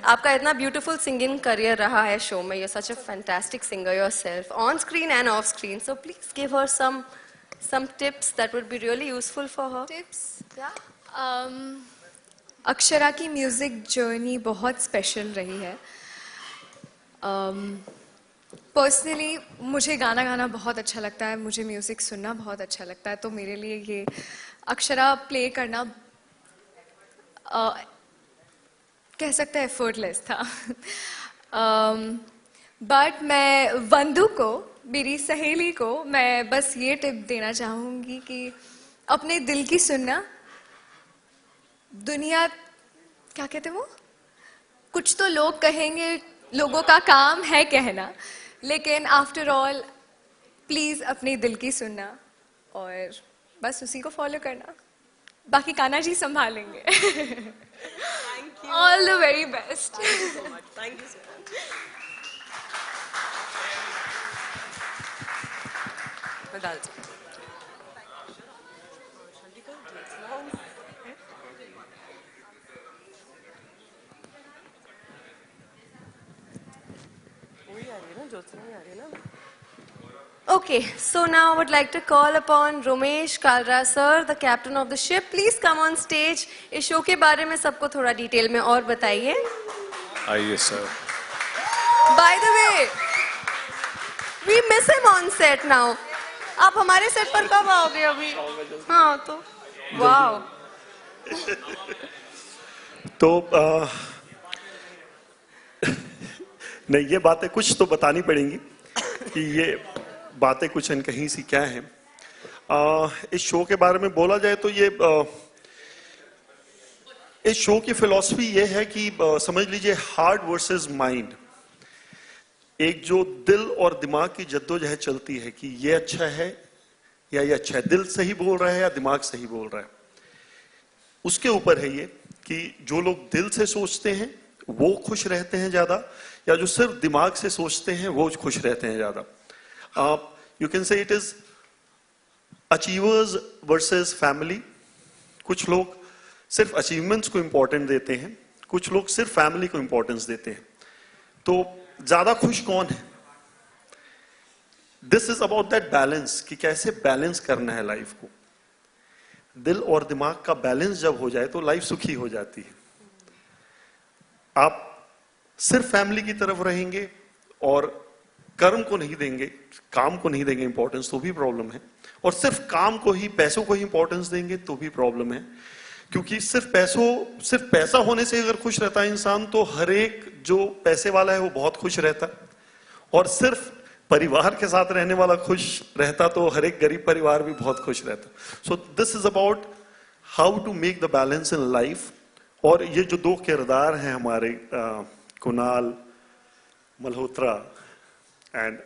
आपका इतना beautiful singing career रहा है शो में. You're such a fantastic singer yourself, on screen and off screen. So please give her some tips that would be really useful for her. Tips? Yeah. Akshara की music journey बहुत special रही है. Personally मुझे गाना गाना बहुत अच्छा लगता है, मुझे म्यूज़िक सुनना बहुत अच्छा लगता है, तो मेरे लिए ये अक्षरा प्ले करना कह सकते हैं एफर्टलेस था. बट मैं वंदु को, मेरी सहेली को, मैं बस ये टिप देना चाहूँगी कि अपने दिल की सुनना. दुनिया क्या कहते हैं वो, कुछ तो लोग कहेंगे, लोगों का काम है कहना, लेकिन आफ्टर ऑल प्लीज अपने दिल की सुनना और बस उसी को फॉलो करना. बाकी कान्हा जी संभालेंगे. All the very best. Thank you so much. मैं डाल Okay, so now I would like to call upon Romesh Kalra sir, the captain of the ship. Please come on stage. इस शो के बारे में सबको थोड़ा डिटेल में और बताइए. आइए sir. By the way, we miss him on set now. आप हमारे सेट पर कब आओगे अभी? हाँ तो, वाव. तो नहीं, ये बातें कुछ तो बतानी पड़ेंगी कि ये बातें कुछ अनकहीं सी क्या हैं. इस शो के बारे में बोला जाए तो ये इस शो की फिलॉसफी ये है कि समझ लीजिए हार्ट वर्सेस माइंड. एक जो दिल और दिमाग की जद्दोजहद चलती है कि ये अच्छा है या ये अच्छा है, दिल सही बोल रहा है या दिमाग सही बोल रहा है, उसके ऊपर है ये कि जो लोग दिल से सोचते हैं वो खुश रहते हैं ज्यादा, या जो सिर्फ दिमाग से सोचते हैं वो खुश रहते हैं ज्यादा. You can say it is achievers versus family. कुछ लोग सिर्फ अचीवमेंट्स को इंपॉर्टेंट देते हैं, कुछ लोग सिर्फ फैमिली को इंपॉर्टेंस देते हैं. तो ज्यादा खुश कौन है? This is about that balance कि कैसे बैलेंस करना है लाइफ को. दिल और दिमाग का बैलेंस जब हो जाए तो लाइफ सुखी हो जाती है. आप सिर्फ फैमिली की तरफ रहेंगे और कर्म को नहीं देंगे, काम को नहीं देंगे इंपॉर्टेंस, तो भी प्रॉब्लम है. और सिर्फ काम को ही, पैसों को ही इंपॉर्टेंस देंगे तो भी प्रॉब्लम है. क्योंकि सिर्फ पैसा होने से अगर खुश रहता है इंसान तो हर एक जो पैसे वाला है वो बहुत खुश रहता है. और सिर्फ परिवार के साथ रहने वाला खुश रहता तो हर एक गरीब परिवार भी बहुत खुश रहता. So this is about how to make the balance in life. और ये जो दो किरदार हैं हमारे, कुणाल मल्होत्रा एंड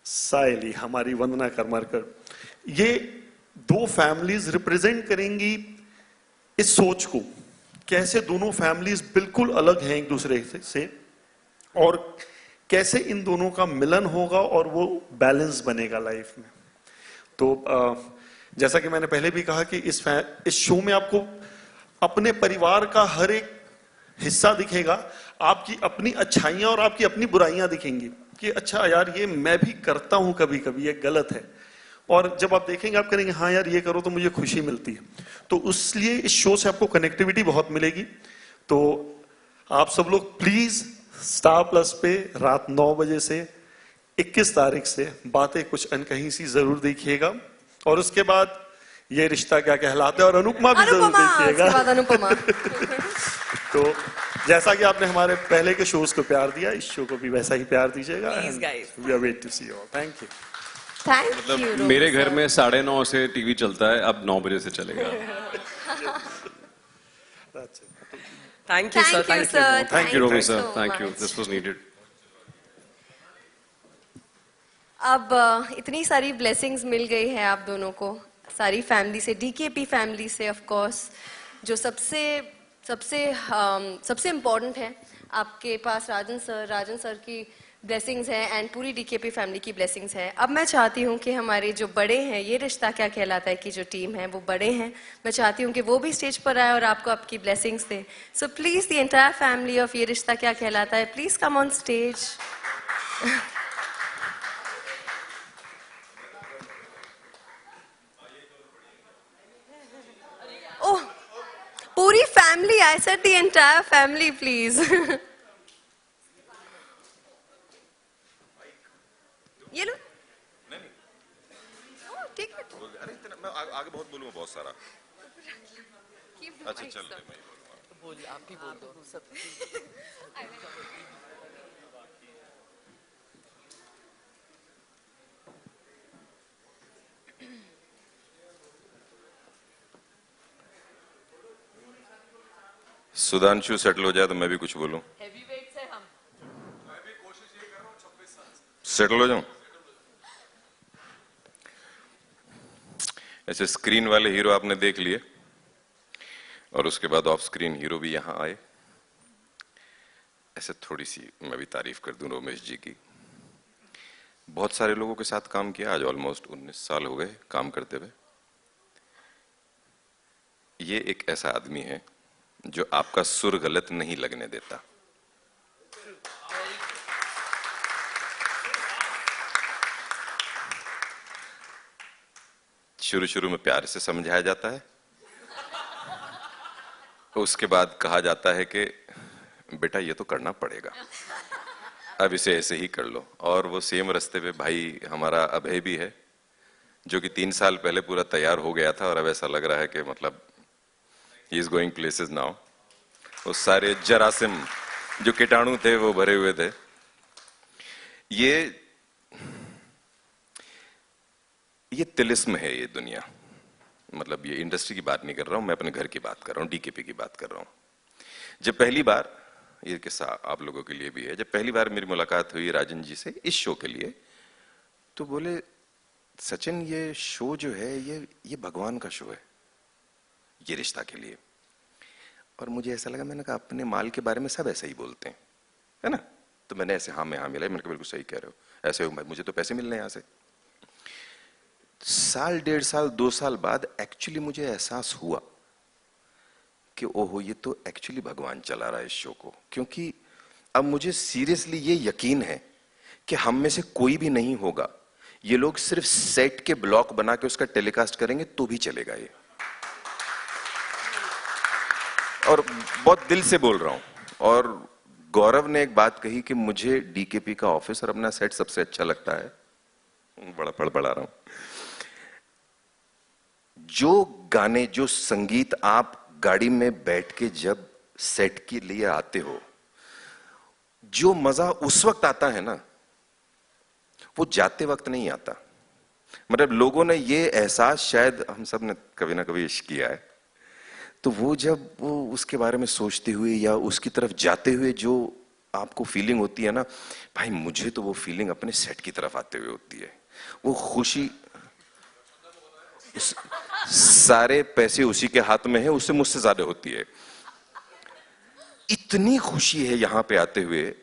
सायली, हमारी वंदना करमरकर, ये दो फैमिलीज रिप्रेजेंट करेंगी इस सोच को. कैसे दोनों फैमिलीज बिल्कुल अलग हैं एक दूसरे से और कैसे इन दोनों का मिलन होगा और वो बैलेंस बनेगा लाइफ में. तो जैसा कि मैंने पहले भी कहा कि इस शो में आपको अपने परिवार का हर एक हिस्सा दिखेगा. आपकी अपनी अच्छाइयां और आपकी अपनी बुराइयां दिखेंगी कि अच्छा यार ये मैं भी करता हूं कभी कभी, ये गलत है. और जब आप देखेंगे आप करेंगे हाँ यार ये करो तो मुझे खुशी मिलती है. तो इसलिए इस शो से आपको कनेक्टिविटी बहुत मिलेगी. तो आप सब लोग प्लीज स्टार प्लस पे रात 9 बजे से 21 तारीख से बातें कुछ अनकहीं सी जरूर देखिएगा. और उसके बाद ये रिश्ता क्या कहलाता है और अनुपमा भी जरूर देखिएगा. तो जैसा कि आपने हमारे पहले के शोज को प्यार दिया, इस शो को भी वैसा ही प्यार दीजिएगा. We are wait to see you all. Thank you. मतलब मेरे घर में 9:30 से टीवी चलता है, अब 9 बजे से चलेगा. Thank you sir. Thank you Romi sir. Thank you. This was needed. अब इतनी सारी ब्लेसिंग्स मिल गई है आप दोनों को, सारी फैमिली से, डीकेपी फैमिली से ऑफ कोर्स, जो सबसे इम्पोर्टेंट है. आपके पास राजन सर की ब्लेसिंग्स हैं एंड पूरी डीकेपी फैमिली की ब्लेसिंग्स है। अब मैं चाहती हूँ कि हमारे जो बड़े हैं, ये रिश्ता क्या कहलाता है कि जो टीम है वो बड़े हैं, मैं चाहती हूँ कि वो भी स्टेज पर आए और आपको आपकी blessings they. So please the entire family of ये रिश्ता क्या कहलाता है, प्लीज कम ऑन स्टेज। ओह, पूरी family, I said the entire family please. ये लो। ओह, ठीक है। अरे इतना मैं आगे बहुत बोलूंगा, बहुत सारा। अच्छा चल मैं ही बोलूंगा। बोल, आप ही बोल दो सब। सुधांशु सेटल हो जाए तो मैं भी कुछ बोलूं। हेवीवेट्स है हम। सेटल हो जाऊं। ऐसे स्क्रीन वाले हीरो आपने देख लिए और उसके बाद ऑफ स्क्रीन हीरो भी यहां आए। ऐसे थोड़ी सी मैं भी तारीफ कर दूं रोमेश जी की। बहुत सारे लोगों के साथ काम किया, आज ऑलमोस्ट 19 साल हो गए काम करते हुए। ये एक ऐसा आदमी है जो आपका सुर गलत नहीं लगने देता। शुरू शुरू में प्यार से समझाया जाता है, उसके बाद कहा जाता है कि बेटा ये तो करना पड़ेगा, अब इसे ऐसे ही कर लो। और वो सेम रास्ते पे भाई हमारा अभय भी है, जो कि 3 साल पहले पूरा तैयार हो गया था और अब ऐसा लग रहा है कि मतलब he is going places now. वो सारे जरासिम जो कीटाणु थे वो भरे हुए थे। ये तिलिस्म है ये दुनिया। मतलब ये इंडस्ट्री की बात नहीं कर रहा हूं, मैं अपने घर की बात कर रहा हूं, डीकेपी की बात कर रहा हूं। जब पहली बार, ये किस्सा आप लोगों के लिए भी है, जब पहली बार मेरी मुलाकात हुई राजन जी से इस शो के लिए, तो बोले सचिन ये शो जो है ये भगवान का शो है ये रिश्ता के लिए। और मुझे ऐसा लगा, मैंने कहा अपने माल के बारे में सब ऐसे ही बोलते हैं, है ना? तो मैंने ऐसे हाँ में हाँ मिला, मैंने कहा बिल्कुल सही कह रहे हो, ऐसे हो भाई, मुझे तो पैसे मिल रहे हैं यहाँ से। साल, 1.5 साल, 2 साल बाद एक्चुअली मुझे एहसास हुआ कि ओहो ये तो एक्चुअली भगवान चला रहा है इस शो को। क्योंकि अब मुझे सीरियसली ये यकीन है कि हम में से कोई भी नहीं होगा, ये लोग सिर्फ सेट के ब्लॉक बना के उसका टेलीकास्ट करेंगे तो भी चलेगा ये। और बहुत दिल से बोल रहा हूं। और गौरव ने एक बात कही कि मुझे डीकेपी का ऑफिस और अपना सेट सबसे अच्छा लगता है। बड़ा पढ़ा रहा हूं। जो गाने, जो संगीत आप गाड़ी में बैठ के जब सेट के लिए आते हो, जो मजा उस वक्त आता है ना, वो जाते वक्त नहीं आता। मतलब लोगों ने ये एहसास, शायद हम सब ने कभी ना कभी इश्क किया है, तो वो जब वो उसके बारे में सोचते हुए या उसकी तरफ जाते हुए जो आपको फीलिंग होती है ना, भाई मुझे तो वो फीलिंग अपने सेट की तरफ आते हुए होती है। वो खुशी, सारे पैसे उसी के हाथ में है, उससे मुझसे ज्यादा होती है। इतनी खुशी है यहां पे आते हुए।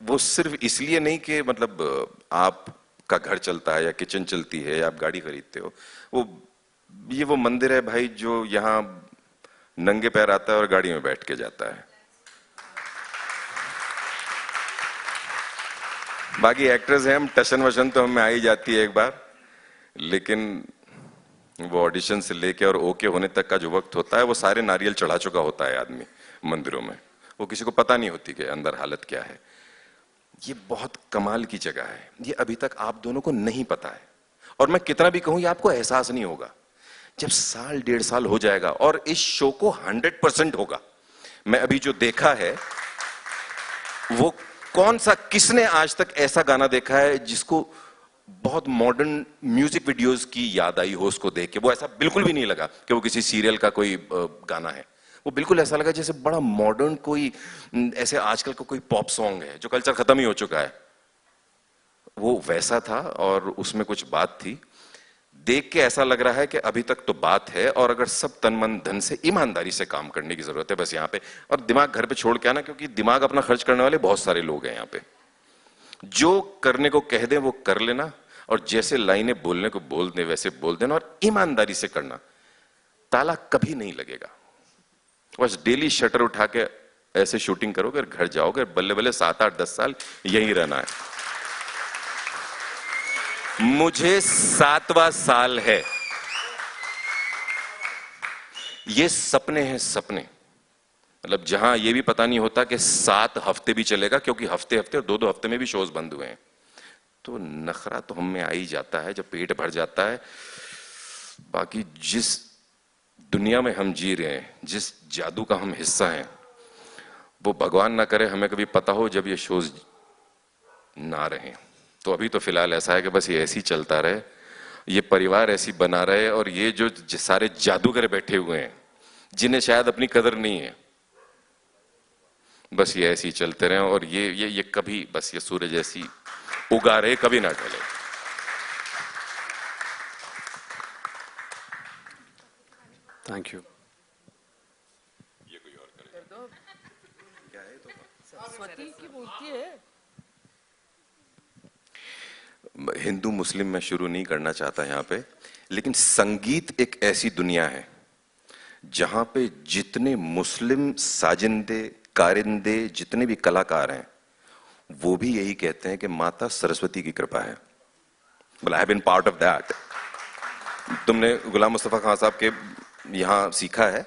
वो सिर्फ इसलिए नहीं कि मतलब आपका घर चलता है या किचन चलती है या आप गाड़ी खरीदते हो, ये वो मंदिर है भाई जो यहां नंगे पैर आता है और गाड़ी में बैठ के जाता है। बाकी एक्टर्स हैं हम, टशन वशन तो हमें आ ही जाती है एक बार, लेकिन वो ऑडिशन से लेके और ओके होने तक का जो वक्त होता है, वो सारे नारियल चढ़ा चुका होता है आदमी मंदिरों में। वो किसी को पता नहीं होती कि अंदर हालत क्या है। ये बहुत कमाल की जगह है, ये अभी तक आप दोनों को नहीं पता है। और मैं कितना भी कहूं ये आपको एहसास नहीं होगा। जब साल, 1.5 साल हो जाएगा और इस शो को 100% होगा। मैं अभी जो देखा है, वो कौन सा, किसने आज तक ऐसा गाना देखा है जिसको बहुत मॉडर्न म्यूजिक वीडियोस की याद आई हो उसको देख के? वो ऐसा बिल्कुल भी नहीं लगा कि वो किसी सीरियल का कोई गाना है। वो बिल्कुल ऐसा लगा जैसे बड़ा मॉडर्न कोई, ऐसे आजकल का कोई पॉप सॉन्ग है जो कल्चर खत्म ही हो चुका है। वो वैसा था और उसमें कुछ बात थी। देख के ऐसा लग रहा है कि अभी तक तो बात है, और अगर सब तन मन धन से ईमानदारी से काम करने की जरूरत है बस यहाँ पे। और दिमाग घर पे छोड़ के आना, क्योंकि दिमाग अपना खर्च करने वाले बहुत सारे लोग हैं यहाँ पे। जो करने को कह दे वो कर लेना, और जैसे लाइनें बोलने को बोल दे वैसे बोल देना, और ईमानदारी से करना। ताला कभी नहीं लगेगा। बस डेली शटर उठा के ऐसे शूटिंग करोगे और घर जाओगे, बल्ले बल्ले 7, 8, 10 साल यहीं रहना है। मुझे 7वां साल है। ये सपने हैं, सपने। मतलब जहां ये भी पता नहीं होता कि 7 हफ्ते भी चलेगा, क्योंकि हफ्ते हफ्ते और 2-2 हफ्ते में भी शोज बंद हुए हैं। तो नखरा तो हम में आ ही जाता है जब पेट भर जाता है। बाकी जिस दुनिया में हम जी रहे हैं, जिस जादू का हम हिस्सा हैं, वो भगवान ना करे हमें कभी पता हो जब ये शोज ना रहे। तो अभी तो फिलहाल ऐसा है कि बस ये ऐसे ही चलता रहे, ये परिवार ऐसी बना रहे, और ये जो सारे जादूगर बैठे हुए हैं जिन्हें शायद अपनी कदर नहीं है, बस ये ऐसे ही चलते रहे, और ये कभी, बस ये सूरज ऐसी उगा रहे, कभी ना ढले। Thank you. ये कोई और करे। क्या है तो सरस्वती की मूर्ति है। हिंदू मुस्लिम में शुरू नहीं करना चाहता यहां पे, लेकिन संगीत एक ऐसी दुनिया है जहां पे जितने मुस्लिम साजिंदे कारिंदे, जितने भी कलाकार हैं, वो भी यही कहते हैं कि माता सरस्वती की कृपा है। I have been part of that. तुमने गुलाम मुस्तफा खान साहब के यहां सीखा है,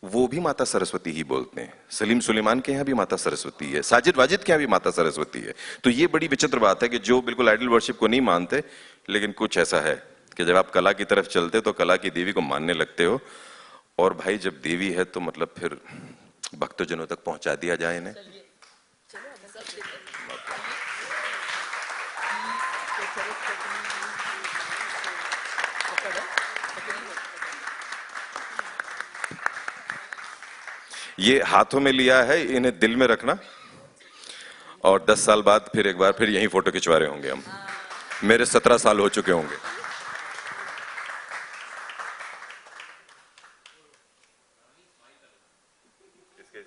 वो भी माता सरस्वती ही बोलते हैं। सलीम सुलेमान के यहाँ भी माता सरस्वती है, साजिद वाजिद के यहाँ भी माता सरस्वती है। तो ये बड़ी विचित्र बात है कि जो बिल्कुल आइडल वर्शिप को नहीं मानते, लेकिन कुछ ऐसा है कि जब आप कला की तरफ चलते तो कला की देवी को मानने लगते हो। और भाई जब देवी है तो मतलब फिर भक्तजनों तक पहुंचा दिया जाए इन्हें। ये हाथों में लिया है, इन्हें दिल में रखना, और 10 साल बाद फिर एक बार फिर यहीं फोटो खिंचवा रहे होंगे हम। मेरे 17 साल हो चुके होंगे। इसके